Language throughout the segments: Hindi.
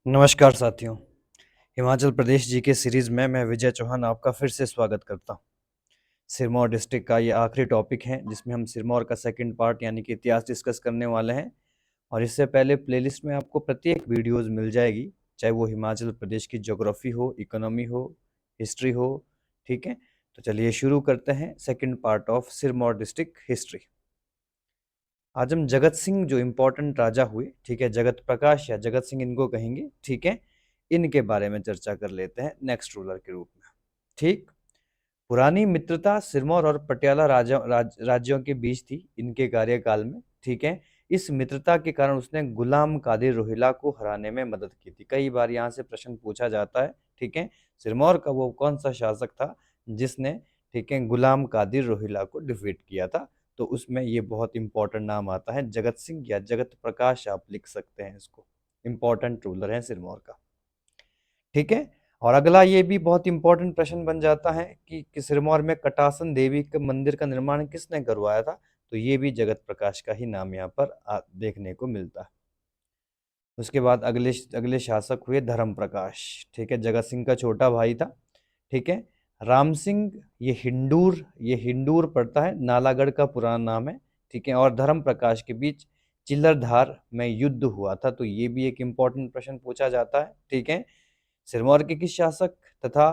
नमस्कार साथियों। हिमाचल प्रदेश जी के सीरीज में मैं विजय चौहान आपका फिर से स्वागत करता हूँ। सिरमौर डिस्ट्रिक्ट का ये आखिरी टॉपिक है जिसमें हम सिरमौर का सेकंड पार्ट यानी कि इतिहास डिस्कस करने वाले हैं। और इससे पहले प्लेलिस्ट में आपको प्रत्येक वीडियोस मिल जाएगी, चाहे वो हिमाचल प्रदेश की ज्योग्राफी हो, इकोनॉमी हो, हिस्ट्री हो। ठीक है, तो चलिए शुरू करते हैं second part of Sirmaur district history. आज हम जगत सिंह जो इम्पोर्टेंट राजा हुए, ठीक है, जगत प्रकाश या जगत सिंह इनको कहेंगे, ठीक है, इनके बारे में चर्चा कर लेते हैं नेक्स्ट रूलर के रूप में। ठीक, पुरानी मित्रता सिरमौर और पटियाला राज्यों के बीच थी इनके कार्यकाल में। ठीक है, इस मित्रता के कारण उसने गुलाम कादिर रोहिला को हराने में मदद की थी। कई बार यहाँ से प्रश्न पूछा जाता है। ठीक है, सिरमौर का वो कौन सा शासक था जिसने, ठीक है, गुलाम कादिर रोहिला को डिफीट किया था? तो उसमें ये बहुत इंपॉर्टेंट नाम आता है, जगत सिंह या जगत प्रकाश आप लिख सकते हैं इसको। इंपॉर्टेंट रूलर है सिरमौर का। ठीक है, और अगला ये भी बहुत इंपॉर्टेंट प्रश्न बन जाता है कि सिरमौर में कटासन देवी के मंदिर का निर्माण किसने करवाया था? तो ये भी जगत प्रकाश का ही नाम यहाँ पर देखने को मिलता है। उसके बाद अगले अगले शासक हुए धर्म प्रकाश। ठीक है, जगत सिंह का छोटा भाई था। ठीक है, राम सिंह, ये हिंडूर पड़ता है, नालागढ़ का पुराना नाम है। ठीक है, और धर्म प्रकाश के बीच चिल्लरधार में युद्ध हुआ था। तो ये भी एक इम्पोर्टेंट प्रश्न पूछा जाता है। ठीक है, सिरमौर के किस शासक तथा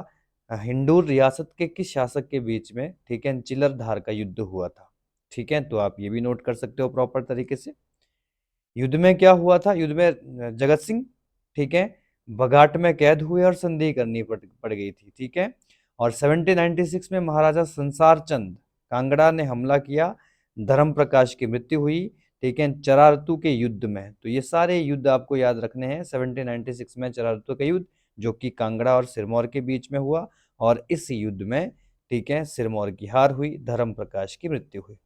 हिंडूर रियासत के किस शासक के बीच में, ठीक है, चिल्लरधार का युद्ध हुआ था? ठीक है, तो आप ये भी नोट कर सकते हो प्रॉपर तरीके से। युद्ध में क्या हुआ था? युद्ध में जगत सिंह, ठीक है, बघाट में कैद हुए और संधि करनी पड़ गई थी। ठीक है, और 1796 में महाराजा संसार चंद कांगड़ा ने हमला किया, धर्म प्रकाश की मृत्यु हुई। ठीक है, चरारतू के युद्ध में। तो ये सारे युद्ध आपको याद रखने हैं। 1796 में चरारतू का युद्ध जो कि कांगड़ा और सिरमौर के बीच में हुआ, और इस युद्ध में, ठीक है, सिरमौर की हार हुई, धर्म प्रकाश की मृत्यु हुई।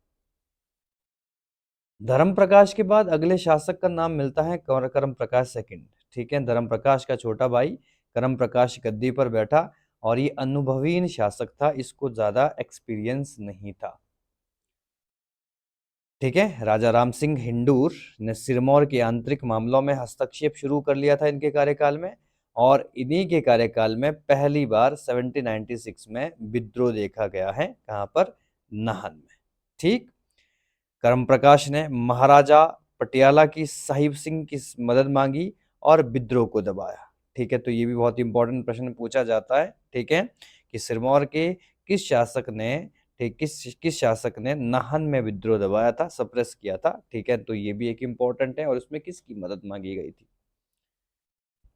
धर्म प्रकाश के बाद अगले शासक का नाम मिलता है करम प्रकाश सेकंड। ठीक है, धर्म प्रकाश का छोटा भाई करम प्रकाश गद्दी पर बैठा, और ये अनुभवीन शासक था, इसको ज्यादा एक्सपीरियंस नहीं था। ठीक है, राजा राम सिंह हिंडूर ने सिरमौर के आंतरिक मामलों में हस्तक्षेप शुरू कर लिया था इनके कार्यकाल में, और इन्हीं के कार्यकाल में पहली बार 1796 में विद्रोह देखा गया है। कहां पर? नाहन में। ठीक, करम प्रकाश ने महाराजा पटियाला की साहिब सिंह की मदद मांगी और विद्रोह को दबाया। ठीक है, तो ये भी बहुत इंपॉर्टेंट प्रश्न पूछा जाता है। ठीक है, कि सिरमौर के किस शासक ने, ठीक, किस शासक ने नाहन में विद्रोह दबाया था, सप्रेस किया था? ठीक है, तो ये भी एक इंपॉर्टेंट है, और उसमें किसकी मदद मांगी गई थी?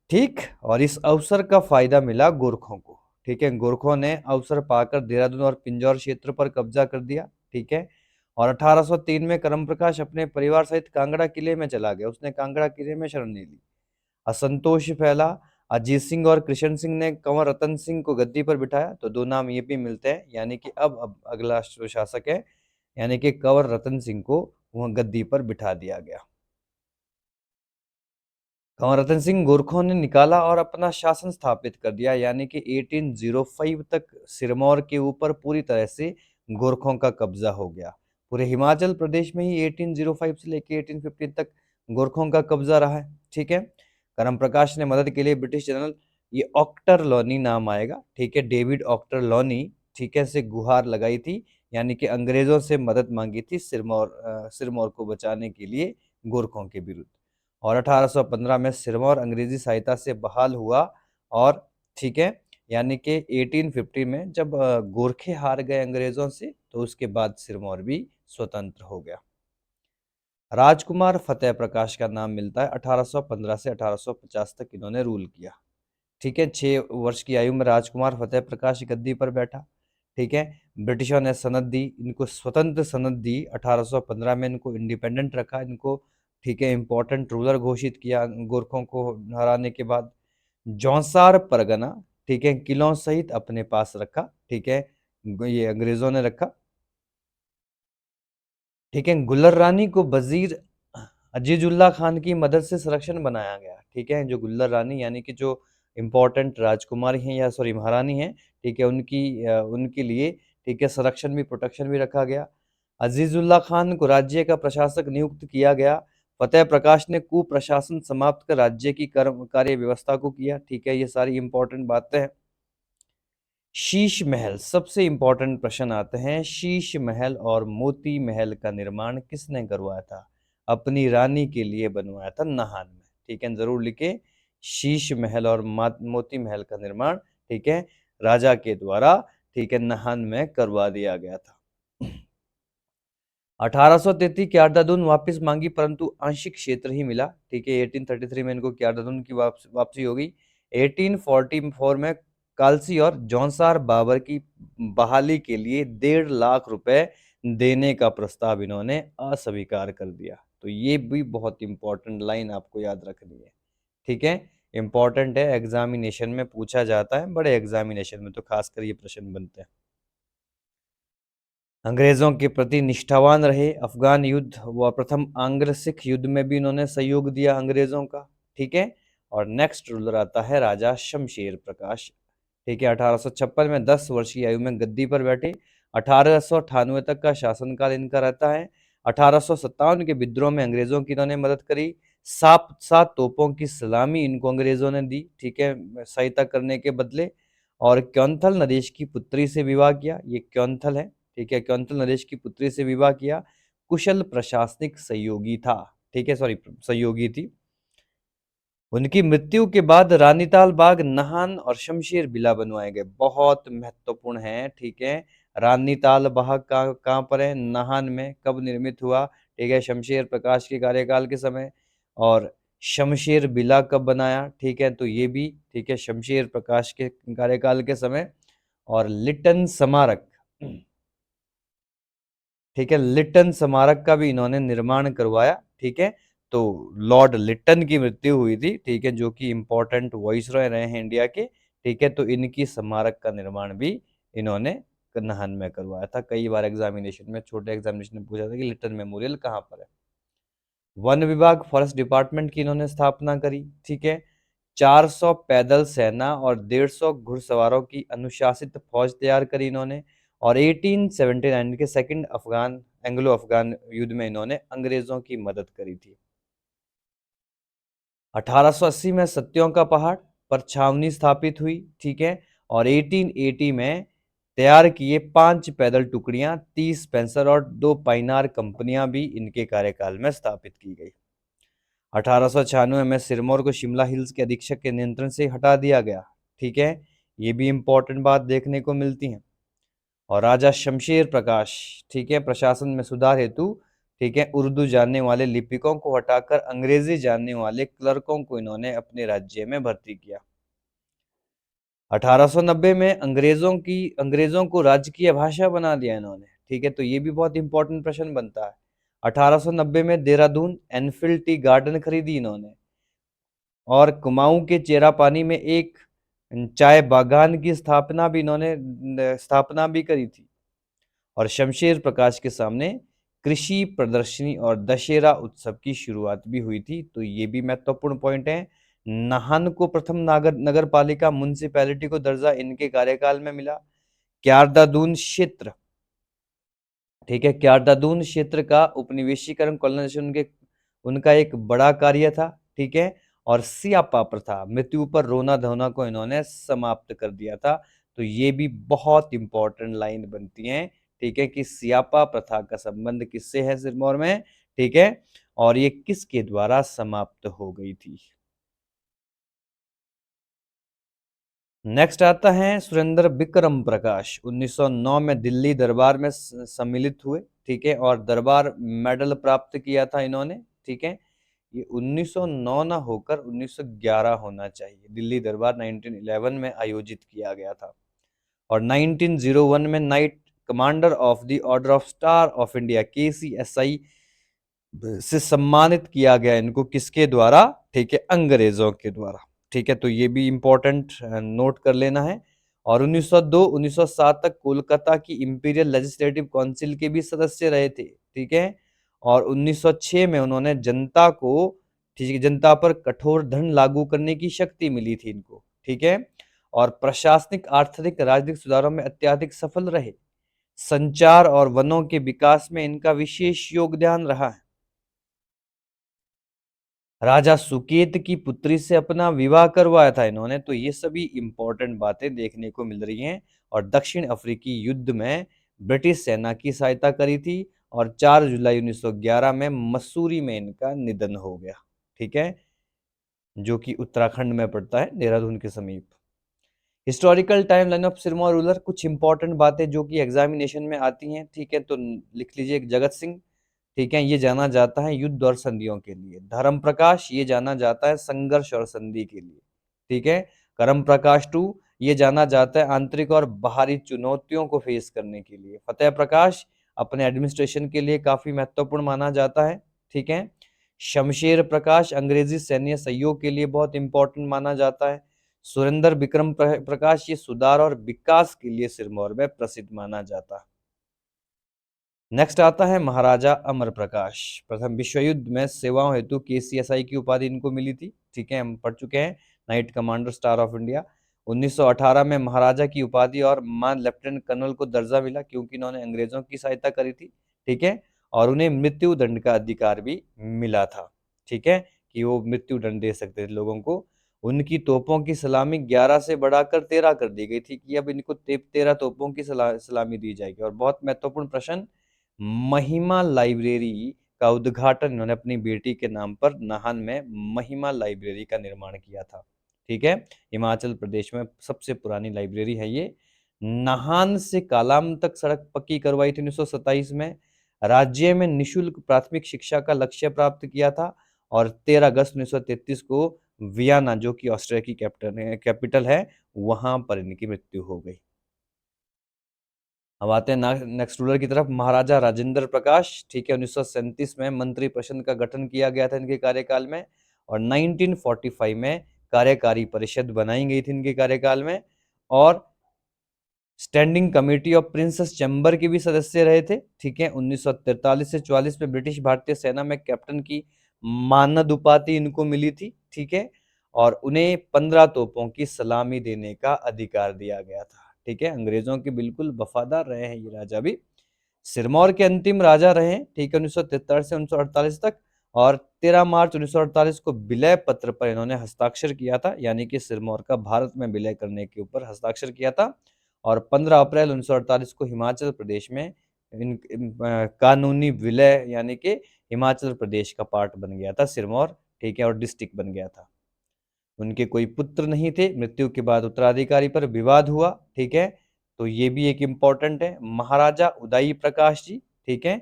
ठीक, और इस अवसर का फायदा मिला गोरखों को। ठीक है, गोरखों ने अवसर पाकर देहरादून और पिंजौर क्षेत्र पर कब्जा कर दिया। ठीक है, और 1803 में करम प्रकाश अपने परिवार सहित कांगड़ा किले में चला गया, उसने कांगड़ा किले में शरण ले ली। असंतोष फैला, अजीत सिंह और कृष्ण सिंह ने कंवर रतन सिंह को गद्दी पर बिठाया। तो दो नाम ये भी मिलते हैं, यानी कि अब अगला जो शासक है, यानी कि कंवर रतन सिंह को वह गद्दी पर बिठा दिया गया। कंवर रतन सिंह गोरखों ने निकाला और अपना शासन स्थापित कर दिया, यानी कि 1805 तक सिरमौर के ऊपर पूरी तरह से गोरखों का कब्जा हो गया। पूरे हिमाचल प्रदेश में ही 1805 से लेकर 1815 तक गोरखों का कब्जा रहा है। ठीक है, करम प्रकाश ने मदद के लिए ब्रिटिश जनरल, ये ऑक्टर लॉनी नाम आएगा, ठीक है, डेविड ऑक्टर लॉनी, ठीक है, से गुहार लगाई थी, यानी कि अंग्रेजों से मदद मांगी थी सिरमौर को बचाने के लिए गोरखों के विरुद्ध। और 1815 में सिरमौर अंग्रेजी सहायता से बहाल हुआ, और ठीक है, यानी कि 1850 में जब गोरखे हार गए अंग्रेजों से, तो उसके बाद सिरमौर भी स्वतंत्र हो गया। राजकुमार फतेह प्रकाश का नाम मिलता है, 1815 से 1850 तक इन्होंने रूल किया। ठीक है, 6 वर्ष की आयु में राजकुमार फतेह प्रकाश गद्दी पर बैठा। ठीक है, ब्रिटिशों ने सनद दी, इनको स्वतंत्र सनद दी, 1815 में इनको इंडिपेंडेंट रखा इनको। ठीक है, इंपॉर्टेंट रूलर घोषित किया गोरखों को हराने के बाद। जौनसार परगना, ठीक है, किलों सहित अपने पास रखा। ठीक है, ये अंग्रेजों ने रखा। ठीक है, गुल्लर रानी को वजीर अजीजुल्ला खान की मदद से संरक्षण बनाया गया। ठीक है, जो गुल्लर रानी यानी कि जो इम्पोर्टेंट राजकुमारी हैं, या सॉरी महारानी हैं, ठीक है, उनके लिए, ठीक है, संरक्षण भी, प्रोटेक्शन भी रखा गया। अजीजुल्ला खान को राज्य का प्रशासक नियुक्त किया गया। फतेह प्रकाश ने कुप्रशासन समाप्त कर राज्य की कार्य व्यवस्था को किया। ठीक है, ये सारी इंपॉर्टेंट बातें हैं। शीश महल, सबसे इंपॉर्टेंट प्रश्न आते हैं। शीश महल और मोती महल का निर्माण किसने करवाया था? अपनी रानी के लिए बनवाया था नाहन में। ठीक है, जरूर लिखे। शीश महल और मोती महल का निर्माण, ठीक है, राजा के द्वारा, ठीक है, नाहन में करवा दिया गया था। 1833 क्यारदादून वापस मांगी परंतु आंशिक क्षेत्र ही मिला। ठीक है, 1833 में इनको क्यारदादून की वापसी हो गई। 1844 में कालसी और जौनसार बाबर की बहाली के लिए 1.5 लाख रुपए देने का प्रस्ताव इन्होंने अस्वीकार कर दिया। तो ये भी बहुत इंपॉर्टेंट लाइन आपको याद रखनी है। ठीक है, इंपॉर्टेंट है, एग्जामिनेशन में पूछा जाता है, बड़े एग्जामिनेशन में तो खासकर ये प्रश्न बनते हैं। अंग्रेजों के प्रति निष्ठावान रहे। अफगान युद्ध व प्रथम आंग्ल सिख युद्ध में भी इन्होंने सहयोग दिया अंग्रेजों का। ठीक है, और नेक्स्ट रूलर आता है राजा शमशेर प्रकाश। ठीक है, 1856 में 10 वर्ष की आयु में गद्दी पर बैठे। 1898 तक का शासनकाल इनका रहता है। 1857 के विद्रोह में अंग्रेजों की इन्होंने मदद करी। 7 तोपों की सलामी इनको अंग्रेजों ने दी, ठीक है, सहायता करने के बदले। और क्योंथल नरेश की पुत्री से विवाह किया, ये क्योंथल है, ठीक है, क्योंथल नरेश की पुत्री से विवाह किया। कुशल प्रशासनिक सहयोगी था, ठीक है, सॉरी सहयोगी थी। उनकी मृत्यु के बाद रानीताल बाग, नाहन और शमशेर बिला बनवाए गए, बहुत महत्वपूर्ण है। ठीक है, रानीताल बाग कहाँ पर है? नाहन में। कब निर्मित हुआ? ठीक है, शमशेर प्रकाश के कार्यकाल के समय। और शमशेर बिला कब बनाया? ठीक है, तो ये भी, ठीक है, शमशेर प्रकाश के कार्यकाल के समय। और लिटन स्मारक, ठीक है, लिटन स्मारक का भी इन्होंने निर्माण करवाया। ठीक है, तो लॉर्ड लिटन की मृत्यु हुई थी, ठीक है, जो कि इंपॉर्टेंट वॉइसरॉय रहे हैं इंडिया के। ठीक है, तो इनकी स्मारक का निर्माण भी इन्होंने नाहन में करवाया था। कई बार एग्जामिनेशन में, छोटे एग्जामिनेशन में पूछा था कि लिटन मेमोरियल कहाँ पर है। वन विभाग, फॉरेस्ट डिपार्टमेंट की इन्होंने स्थापना करी। ठीक है, 400 पैदल सेना और 150 घुड़सवारों की अनुशासित फौज तैयार करी इन्होंने। और 1879 के सेकंड एंग्लो अफगान युद्ध में इन्होंने अंग्रेजों की मदद करी थी। 1880 में सत्यों का पहाड़ पर छावनी स्थापित हुई। ठीक है, और 1880 में तैयार किए 5 पैदल टुकड़ियां, 30 पेंसर और 2 पाइनार कंपनियां भी इनके कार्यकाल में स्थापित की गई। 1896 में सिरमौर को शिमला हिल्स के अधीक्षक के नियंत्रण से हटा दिया गया। ठीक है, ये भी इंपॉर्टेंट बात देखने को मिलती है। और राजा शमशेर प्रकाश, ठीक है, प्रशासन में सुधार हेतु, ठीक है, उर्दू जानने वाले लिपिकों को हटाकर अंग्रेजी जानने वाले क्लर्कों को इन्होंने अपने राज्य में भर्ती किया। 1890 में अंग्रेजों को राजकीय भाषा बना दिया इन्होंने। ठीक है, तो ये भी बहुत इंपॉर्टेंट प्रश्न बनता है। 1890 में देहरादून एनफील्ड टी गार्डन खरीदी इन्होंने। और कुमाऊं के चेरापानी में एक चाय बागान की स्थापना भी करी थी। और शमशेर प्रकाश के सामने कृषि प्रदर्शनी और दशहरा उत्सव की शुरुआत भी हुई थी। तो ये भी महत्वपूर्ण पॉइंट है। नाहन को प्रथम नगर पालिका म्युनिसिपैलिटी को दर्जा इनके कार्यकाल में मिला। क्यारदादून क्षेत्र, ठीक है, क्यारदादून क्षेत्र का उपनिवेशीकरण, कॉलोनाइजेशन उनका एक बड़ा कार्य था। ठीक है, और सियापा प्रथा, मृत्यु पर रोना धोना को इन्होंने समाप्त कर दिया था। तो ये भी बहुत इंपॉर्टेंट लाइन बनती है। ठीक है, कि सियापा प्रथा का संबंध किससे है सिरमौर में? ठीक है, और ये किसके द्वारा समाप्त हो गई थी? नेक्स्ट आता है सुरेंद्र विक्रम प्रकाश। 1909 में दिल्ली दरबार में सम्मिलित हुए। ठीक है, और दरबार मेडल प्राप्त किया था इन्होंने। ठीक है, ये 1909 ना होकर 1911 होना चाहिए। दिल्ली दरबार 1911 में आयोजित किया गया था। और 1901 में night commander of the order of star of India KCSI से सम्मानित किया गया इनको, किसके द्वारा? ठीक है, अंग्रेजों के द्वारा। ठीक है, तो ये भी इंपॉर्टेंट नोट कर लेना है। और 1902-1907 तक कोलकाता की इंपीरियल लेजिस्लेटिव काउंसिल के भी सदस्य रहे थे। ठीक है, और 1906 में उन्होंने जनता को, ठीक है, जनता पर कठोर दंड लागू करने की शक्ति मिली थी इनको। ठीक है, और प्रशासनिक, आर्थिक, राजनीतिक सुधारों में अत्यधिक सफल रहे। संचार और वनों के विकास में इनका विशेष योगदान रहा है। राजा सुकेत की पुत्री से अपना विवाह करवाया था इन्होंने। तो ये सभी इंपॉर्टेंट बातें देखने को मिल रही हैं। और दक्षिण अफ्रीकी युद्ध में ब्रिटिश सेना की सहायता करी थी। और 4 जुलाई 1911 में मसूरी में इनका निधन हो गया। ठीक है, जो कि उत्तराखंड में पड़ता है, देहरादून के समीप। Historical time line of Sirmaur ruler, कुछ इंपॉर्टेंट बातें जो कि एग्जामिनेशन में आती हैं। ठीक है, तो लिख लीजिए। जगत सिंह, ठीक है, ये जाना जाता है युद्ध और संधियों के लिए। धर्म प्रकाश, ये जाना जाता है संघर्ष और संधि के लिए। ठीक है। करम प्रकाश टू, ये जाना जाता है आंतरिक और बाहरी चुनौतियों को फेस करने के लिए। फतेह प्रकाश अपने एडमिनिस्ट्रेशन के लिए काफी महत्वपूर्ण माना जाता है। ठीक है। शमशेर प्रकाश अंग्रेजी सैन्य सहयोग के लिए बहुत इंपॉर्टेंट माना जाता है। सुरेंद्र विक्रम प्रकाश, ये सुधार और विकास के लिए सिरमौर में प्रसिद्ध माना जाता है। नेक्स्ट आता है महाराजा अमर प्रकाश। प्रथम विश्व युद्ध में सेवाओं हेतु KCSI की उपाधि इनको मिली थी। ठीक है, हम पढ़ चुके हैं। Night commander, star of India. 1918 में महाराजा की उपाधि और मान लेफ्टिनेंट कर्नल को दर्जा मिला, क्योंकि इन्होंने अंग्रेजों की सहायता करी थी। ठीक है, और उन्हें मृत्यु दंड का अधिकार भी मिला था। ठीक है, कि वो मृत्यु दंड दे सकते थे लोगों को। उनकी तोपों की सलामी 11 से बढ़ाकर 13 कर दी गई थी, कि अब इनको 13 तोपों की सलामी दी जाएगी। और बहुत महत्वपूर्ण प्रश्न, महिमा लाइब्रेरी का उद्घाटन इन्होंने अपनी बेटी के नाम पर नाहन में महिमा लाइब्रेरी का निर्माण किया था। ठीक है, हिमाचल प्रदेश में सबसे पुरानी लाइब्रेरी है ये। नाहन से कालाम तक सड़क पक्की करवाई थी 1927 में। राज्य में निशुल्क प्राथमिक शिक्षा का लक्ष्य प्राप्त किया था। और 13 अगस्त 1933 को वियना, जो कि ऑस्ट्रिया की कैपिटल है, वहां पर इनकी मृत्यु हो गई। अब आते हैं नेक्स्ट रूलर की तरफ, महाराजा राजेंद्र प्रकाश। ठीक है, 1937 में मंत्री परिषद का गठन किया गया था इनके कार्यकाल में। और 1945 में कार्यकारी परिषद बनाई गई थी इनके कार्यकाल में। और standing committee of princess chamber के भी सदस्य रहे थे। ठीक है, 1943 से 44 में ब्रिटिश भारतीय सेना में कैप्टन की मानद उपाधि इनको मिली थी। ठीक है, और उन्हें 15 तोपों की सलामी देने का अधिकार दिया गया था। ठीक है, अंग्रेजों के बिल्कुल वफादार रहे हैं ये राजा भी। सिरमौर के अंतिम राजा रहे। ठीक है, 1943 से 1948 तक। और 13 मार्च 1948 को विलय पत्र पर इन्होंने हस्ताक्षर किया था, यानी कि सिरमौर का भारत में विलय करने के ऊपर हस्ताक्षर किया था। और 15 अप्रैल 1948 को हिमाचल प्रदेश में कानूनी विलय, यानी कि हिमाचल प्रदेश का पार्ट बन गया था सिरमौर। ठीक है, और डिस्ट्रिक्ट बन गया था। उनके कोई पुत्र नहीं थे। मृत्यु के बाद उत्तराधिकारी पर विवाद हुआ। ठीक है, तो ये भी एक इंपॉर्टेंट है। महाराजा उदय प्रकाश जी, ठीक है,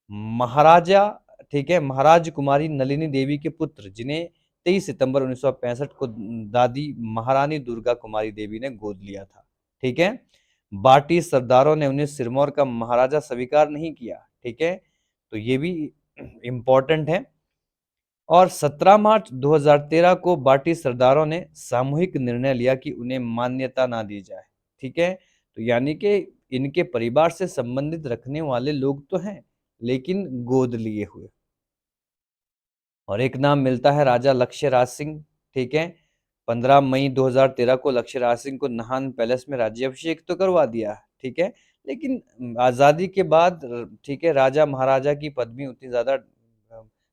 महाराजा, ठीक है, महाराज कुमारी नलिनी देवी के पुत्र, जिन्हें 23 सितंबर 1965 को दादी महारानी दुर्गा कुमारी देवी ने गोद लिया था। ठीक है, बाटी सरदारों ने उन्हें सिरमौर का महाराजा स्वीकार नहीं किया। ठीक है, तो ये भी इंपॉर्टेंट है। और 17 मार्च 2013 को बाटी सरदारों ने सामूहिक निर्णय लिया कि उन्हें मान्यता ना दी जाए। ठीक है, तो यानी कि इनके परिवार से संबंधित रखने वाले लोग तो हैं, लेकिन गोद लिए हुए। और एक नाम मिलता है राजा लक्ष्यराज सिंह। ठीक है, 15 मई 2013 को लक्ष्यराज सिंह को नाहन पैलेस में राज्याभिषेक तो करवा दिया। ठीक है, लेकिन आजादी के बाद, ठीक है, राजा महाराजा की पदवी उतनी ज्यादा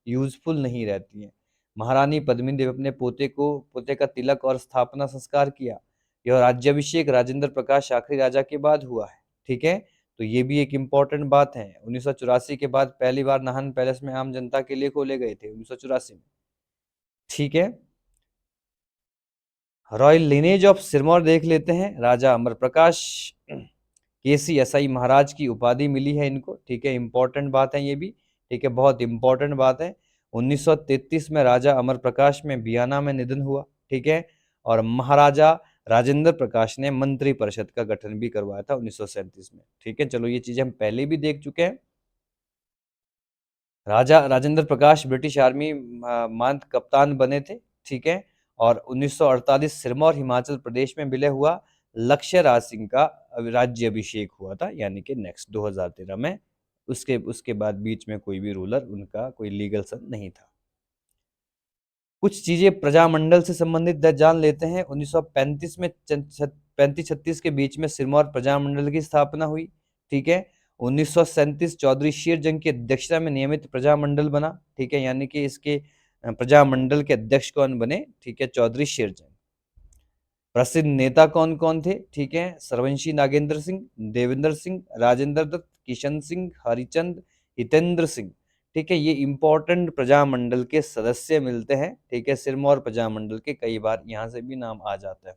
यूजफुल नहीं रहती है। महारानी पद्मिनी देवी अपने पोते का तिलक और स्थापना संस्कार किया। यह राज्याभिषेक राजेंद्र प्रकाश आखिरी राजा के बाद हुआ है। ठीक है, तो ये भी एक इम्पोर्टेंट बात है। 1984 के बाद पहली बार नाहन पैलेस में आम जनता के लिए खोले गए थे, 1984 में। ठीक है, रॉयल लिनेज ऑफ सिरमौर देख लेते हैं। राजा अमर प्रकाश, KCSI महाराज की उपाधि मिली है इनको। ठीक है, इंपॉर्टेंट बात है ये भी। ठीक है, बहुत इंपॉर्टेंट बात है। 1933 में राजा अमर प्रकाश में बियाना में निधन हुआ। ठीक है, और महाराजा राजेंद्र प्रकाश ने मंत्री परिषद का गठन भी करवाया था 1937 में। ठीक है, चलो ये चीजें हम पहले भी देख चुके हैं। राजा राजेंद्र प्रकाश ब्रिटिश आर्मी मांद कप्तान बने थे। ठीक है, और 1948 सिरमौर हिमाचल प्रदेश में विलय हुआ। लक्ष्य राज सिंह का राज्य अभिषेक हुआ था, यानी कि नेक्स्ट 2013 में। उसके बाद बीच में कोई भी रूलर उनका कोई लीगल सन नहीं था। कुछ चीजें प्रजामंडल से संबंधित जान लेते हैं। 1935 में 35-36 के बीच में सिरमौर प्रजामंडल की स्थापना हुई। ठीक है, 1937 चौधरी शेर जंग की अध्यक्षता में नियमित प्रजामंडल बना। ठीक है, यानी कि इसके प्रजामंडल के अध्यक्ष कौन बने? ठीक है, चौधरी शेरचंद। प्रसिद्ध नेता कौन कौन थे? ठीक है, सरवंशी नागेंद्र सिंह, देवेंद्र सिंह, राजेंद्र दत्त, किशन सिंह, हरिचंद, हितेंद्र सिंह। ठीक है, ये इंपॉर्टेंट प्रजामंडल के सदस्य मिलते हैं। ठीक है, सिरमौर प्रजामंडल के कई बार यहाँ से भी नाम आ जाता है।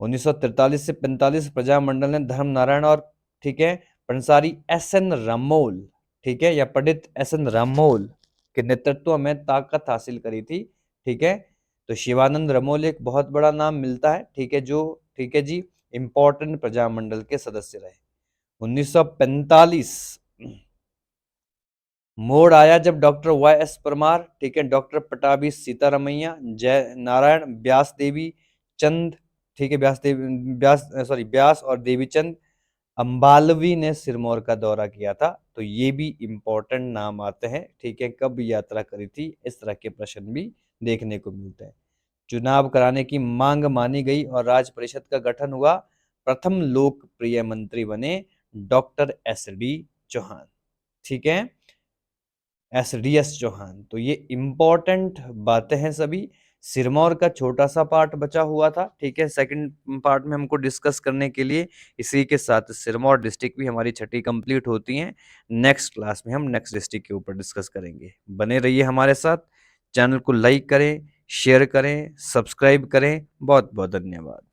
1943 से 45 प्रजामंडल ने धर्म नारायण और ठीक है पंसारी एस.एन. रामोल, ठीक है, या पंडित एस.एन. रामोल के नेतृत्व में ताकत हासिल करी थी। ठीक है, तो शिवानंद रामोल एक बहुत बड़ा नाम मिलता है। ठीक है, जो ठीक है जी इंपॉर्टेंट प्रजामंडल के सदस्य रहे। 1945 मोड़ आया जब डॉक्टर वाई.एस. परमार, ठीक है, डॉक्टर पटाभी सीतारमैया, जय नारायण व्यास देवी चंद, ठीक है, व्यास और देवीचंद अंबालवी ने सिरमौर का दौरा किया था। तो ये भी इंपॉर्टेंट नाम आते हैं। ठीक है, कब यात्रा करी थी, इस तरह के प्रश्न भी देखने को मिलते हैं। चुनाव कराने की मांग मानी गई और राज्य परिषद का गठन हुआ। प्रथम लोकप्रिय मंत्री बने डॉक्टर एस.डी. चौहान। ठीक है, एस.डी.एस. चौहान। तो ये इंपॉर्टेंट बातें हैं सभी। सिरमौर का छोटा सा पार्ट बचा हुआ था। ठीक है, सेकंड पार्ट में हमको डिस्कस करने के लिए। इसी के साथ सिरमौर डिस्ट्रिक्ट भी हमारी छठी कंप्लीट होती है। नेक्स्ट क्लास में हम नेक्स्ट डिस्ट्रिक्ट के ऊपर डिस्कस करेंगे। बने रहिए हमारे साथ। चैनल को लाइक करें, शेयर करें, सब्सक्राइब करें। बहुत बहुत धन्यवाद।